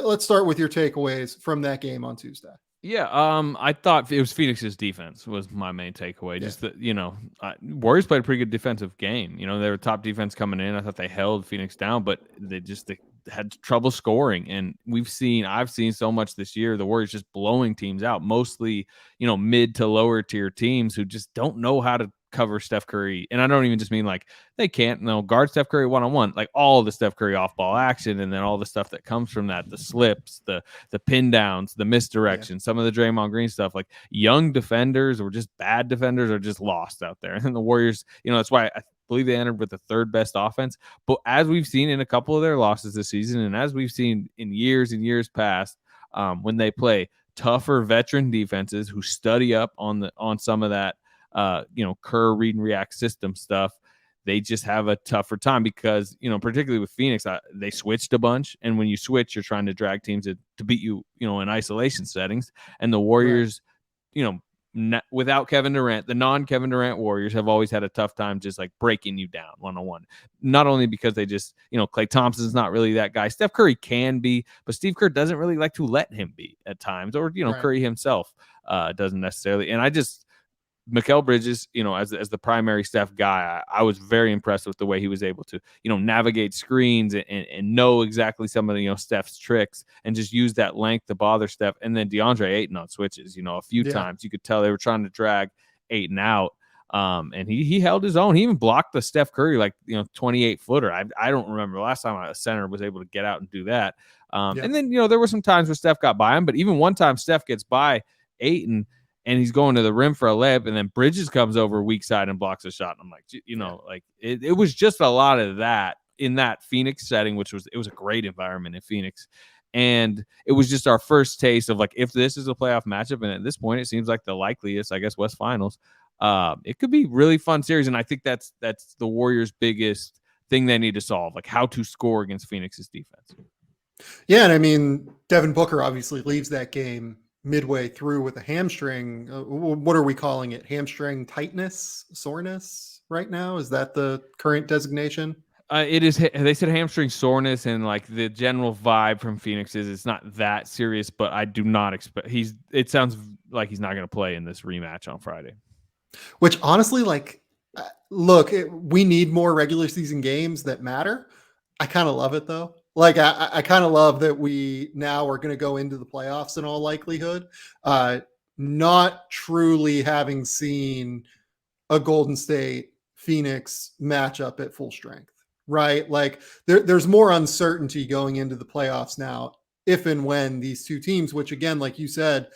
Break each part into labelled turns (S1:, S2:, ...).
S1: let's start with your takeaways from that game on Tuesday.
S2: Yeah, I thought it was Phoenix's defense was my main takeaway.
S1: Yeah.
S2: Just that, Warriors played a pretty good defensive game. They were top defense coming in. I thought they held Phoenix down, but they had trouble scoring. And I've seen so much this year, the Warriors just blowing teams out, mostly, mid to lower tier teams who just don't know how to cover Steph Curry. And I don't even just mean like they can't guard Steph Curry one-on-one, like all the Steph Curry off-ball action, and then all the stuff that comes from that, the slips, the pin downs, the misdirection, some of the Draymond Green stuff. Like young defenders or just bad defenders are just lost out there. And the Warriors, that's why I believe they entered with the third best offense. But as we've seen in a couple of their losses this season, and as we've seen in years and years past, when they play tougher veteran defenses who study up on some of that, Kerr read and react system stuff, they just have a tougher time because, particularly with Phoenix, they switched a bunch. And when you switch, you're trying to drag teams to beat you, in isolation settings. And the Warriors, without Kevin Durant, the non-Kevin Durant Warriors have always had a tough time just like breaking you down one-on-one. Not only because they just, Klay Thompson's not really that guy. Steph Curry can be, but Steve Kerr doesn't really like to let him be at times. Or, Curry himself doesn't necessarily. And Mikal Bridges, as the primary Steph guy, I was very impressed with the way he was able to, navigate screens and know exactly some of the, Steph's tricks and just use that length to bother Steph. And then Deandre Ayton on switches, a few times you could tell they were trying to drag Ayton out. And he held his own. He even blocked the Steph Curry, 28 footer. I don't remember the last time a center was able to get out and do that. And then, there were some times where Steph got by him, but even one time Steph gets by Ayton, and he's going to the rim for a layup, and then Bridges comes over weak side and blocks a shot. And I'm like, it was just a lot of that in that Phoenix setting, it was a great environment in Phoenix. And it was just our first taste of like, if this is a playoff matchup, and at this point it seems like the likeliest, I guess, West Finals, it could be really fun series. And I think that's the Warriors' biggest thing they need to solve, like how to score against Phoenix's defense.
S1: Yeah, and I mean, Devin Booker obviously leaves that game midway through with a hamstring. What are we calling it? Hamstring tightness, soreness right now? Is that the current designation?
S2: It is. They said hamstring soreness, and like the general vibe from Phoenix is it's not that serious, but I do not expect it sounds like he's not going to play in this rematch on Friday.
S1: Which honestly, look, we need more regular season games that matter. I kind of love it though. Like I kind of love that we now are going to go into the playoffs in all likelihood, not truly having seen a Golden State Phoenix matchup at full strength, right? Like there's more uncertainty going into the playoffs now, if and when these two teams, which again, like you said,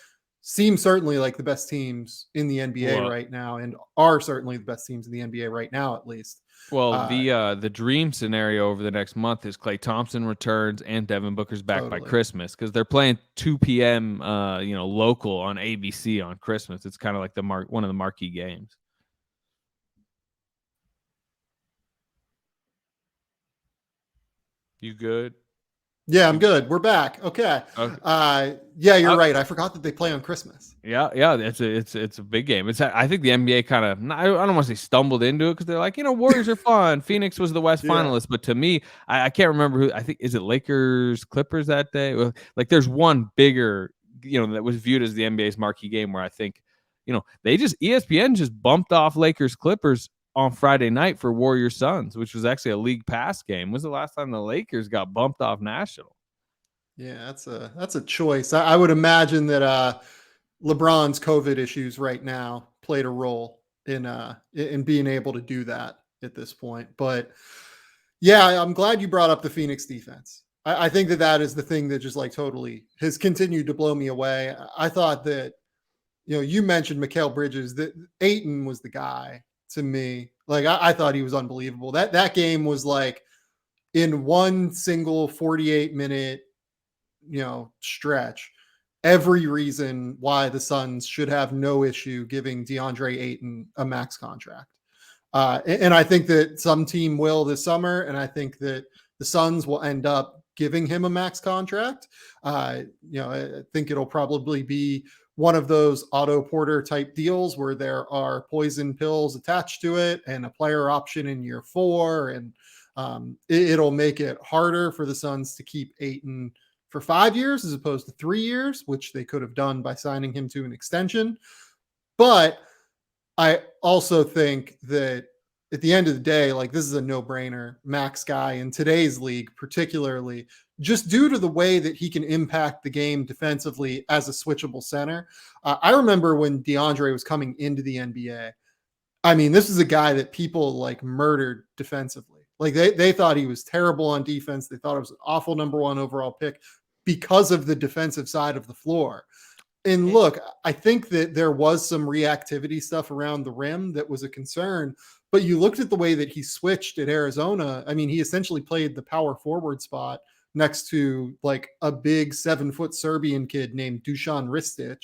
S1: seem certainly like the best teams in the NBA right now, and are certainly the best teams in the NBA right now, at least.
S2: Well, the dream scenario over the next month is Klay Thompson returns and Devin Booker's back by Christmas, because they're playing 2 p.m. Local on ABC on Christmas. It's kind of like one of the marquee games. You good?
S1: Yeah, I'm good. We're back. Okay. Yeah, you're right. I forgot that they play on Christmas.
S2: Yeah. It's a big game. I think the NBA kind of, I don't want to say stumbled into it, because they're like, Warriors are fun. Phoenix was the West finalist, but to me, I can't remember who. I think, is it Lakers Clippers that day? Like there's one bigger, that was viewed as the NBA's marquee game, where I think, ESPN just bumped off Lakers Clippers on Friday night for Warriors Suns, which was actually a league pass game. When was the last time the Lakers got bumped off national?
S1: Yeah, that's a choice. I would imagine that LeBron's COVID issues right now played a role in being able to do that at this point. But yeah, I'm glad you brought up the Phoenix defense. I think that is the thing that just like totally has continued to blow me away. I thought that, you mentioned Mikal Bridges, that Ayton was the guy to me. Like I thought he was unbelievable. That game was like in one single 48-minute, stretch, every reason why the Suns should have no issue giving Deandre Ayton a max contract. And I think that some team will this summer, and I think that the Suns will end up giving him a max contract. I think it'll probably be one of those Otto Porter type deals where there are poison pills attached to it and a player option in year 4. And it'll make it harder for the Suns to keep Ayton for 5 years as opposed to 3 years, which they could have done by signing him to an extension. But I also think that at the end of the day, like, this is a no-brainer max guy in today's league, particularly just due to the way that he can impact the game defensively as a switchable center. I remember when DeAndre was coming into the NBA. I mean, this is a guy that people like murdered defensively. Like they thought he was terrible on defense. They thought it was an awful number 1 overall pick because of the defensive side of the floor. And look, I think that there was some reactivity stuff around the rim that was a concern, but you looked at the way that he switched at Arizona. I mean, he essentially played the power forward spot next to like a big 7-foot Serbian kid named Dusan Ristic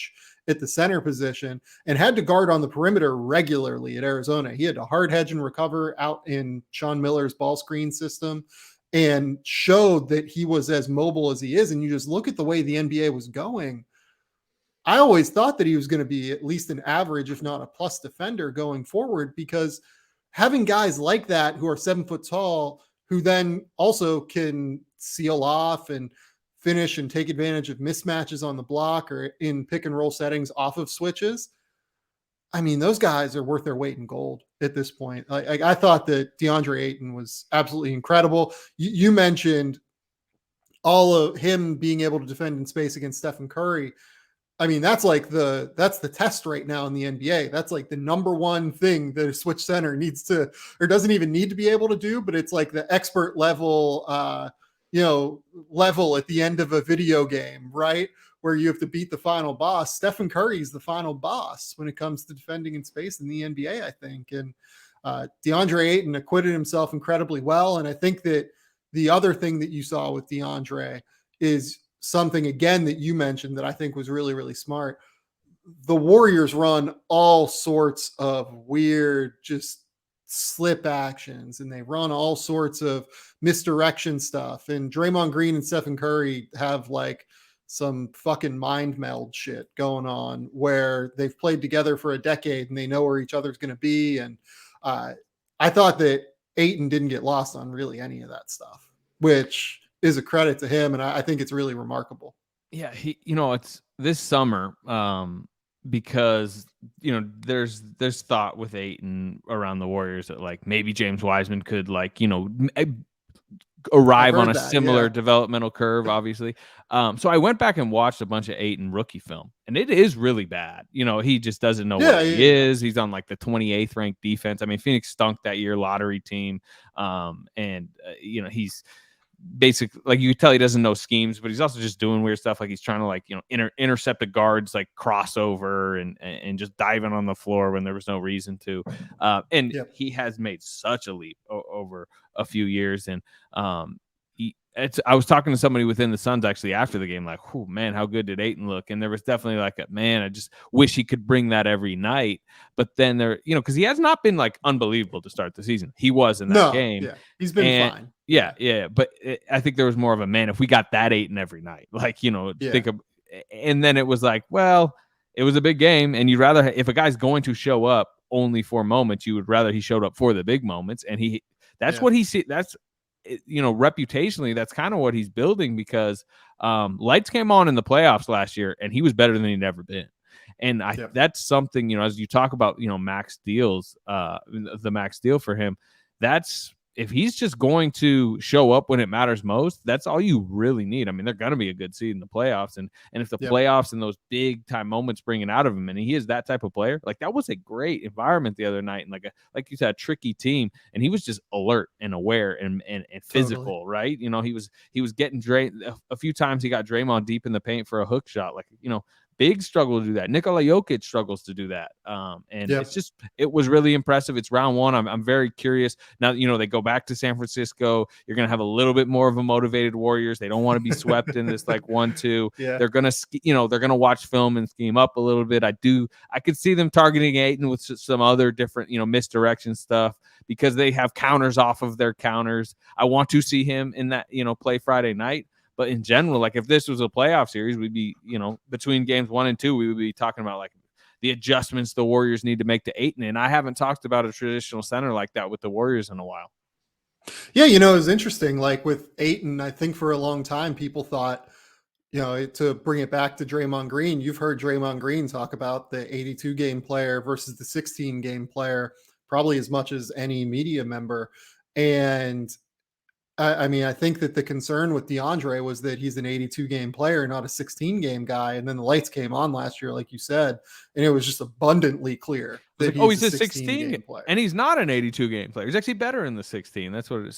S1: at the center position and had to guard on the perimeter regularly at Arizona. He had to hard hedge and recover out in Sean Miller's ball screen system and showed that he was as mobile as he is. And you just look at the way the NBA was going. I always thought that he was going to be at least an average, if not a plus defender going forward, because having guys like that who are 7 foot tall, who then also can seal off and finish and take advantage of mismatches on the block or in pick and roll settings off of switches. I mean, those guys are worth their weight in gold at this point. I thought that Deandre Ayton was absolutely incredible. You mentioned all of him being able to defend in space against Stephen Curry. I mean, that's the test right now in the NBA. That's like the number one thing that a switch center needs to, or doesn't even need to be able to do, but it's like the expert level, level at the end of a video game, right? Where you have to beat the final boss. Stephen Curry's the final boss when it comes to defending in space in the NBA, I think. And DeAndre Ayton acquitted himself incredibly well. And I think that the other thing that you saw with DeAndre is something, again, that you mentioned that I think was really, really smart. The Warriors run all sorts of weird, just slip actions, and they run all sorts of misdirection stuff. And Draymond Green and Stephen Curry have like some fucking mind meld shit going on where they've played together for a decade and they know where each other's going to be. And I thought that Ayton didn't get lost on really any of that stuff, which is a credit to him, and I think it's really remarkable.
S2: Yeah, it's this summer, because there's thought with Ayton around the Warriors that like maybe James Wiseman could arrive on a similar developmental curve, obviously. So I went back and watched a bunch of Ayton rookie film, and it is really bad. He just doesn't know what he is. He's on like the 28th ranked defense. I mean, Phoenix stunk that year, lottery team. He's basically, like, you could tell he doesn't know schemes, but he's also just doing weird stuff, like he's trying to intercept a guard's like crossover and just diving on the floor when there was no reason to. He has made such a leap over a few years. And I was talking to somebody within the Suns actually after the game, like, oh man, how good did Ayton look? And there was definitely like I just wish he could bring that every night. But then because he has not been like unbelievable to start the season. He was in that game.
S1: Yeah, he's been fine.
S2: Yeah. But I think there was more of a, man, if we got that Ayton every night, think of, and then it was like, well, it was a big game, and you'd rather, if a guy's going to show up only for moments, you would rather he showed up for the big moments. And what he see. That's, reputationally, that's kind of what he's building, because lights came on in the playoffs last year and he was better than he'd ever been. And that's something, as you talk about, max deals, the max deal for him, that's, if he's just going to show up when it matters most, that's all you really need. I mean, they're going to be a good seed in the playoffs. And if the playoffs and those big time moments bring it out of him, and he is that type of player, like, that was a great environment the other night. And like you said, a tricky team. And he was just alert and aware and physical, right? He was getting a few times. He got Draymond deep in the paint for a hook shot. Big struggle to do that. Nikola Jokic struggles to do that. It was really impressive. It's round one. I'm very curious. Now, they go back to San Francisco. You're going to have a little bit more of a motivated Warriors. They don't want to be swept in this 1-2. Yeah. They're going to, they're going to watch film and scheme up a little bit. I could see them targeting Ayton with some other different, misdirection stuff, because they have counters off of their counters. I want to see him in that, play Friday night. But in general, if this was a playoff series, we'd be, between games 1 and 2, we would be talking about the adjustments the Warriors need to make to Ayton. And I haven't talked about a traditional center like that with the Warriors in a while.
S1: Yeah, it was interesting. Like with Ayton, I think for a long time, people thought To bring it back to Draymond Green, you've heard Draymond Green talk about the 82 game player versus the 16 game player probably as much as any media member. And I mean, I think that the concern with DeAndre was that he's an 82 game player, not a 16 game guy. And then the lights came on last year, like you said, and it was just abundantly clear that
S2: Like, oh,
S1: he's
S2: he's
S1: a
S2: a
S1: 16
S2: 16,
S1: game player.
S2: and he's not an 82 game player. He's actually better in the 16. That's what it is.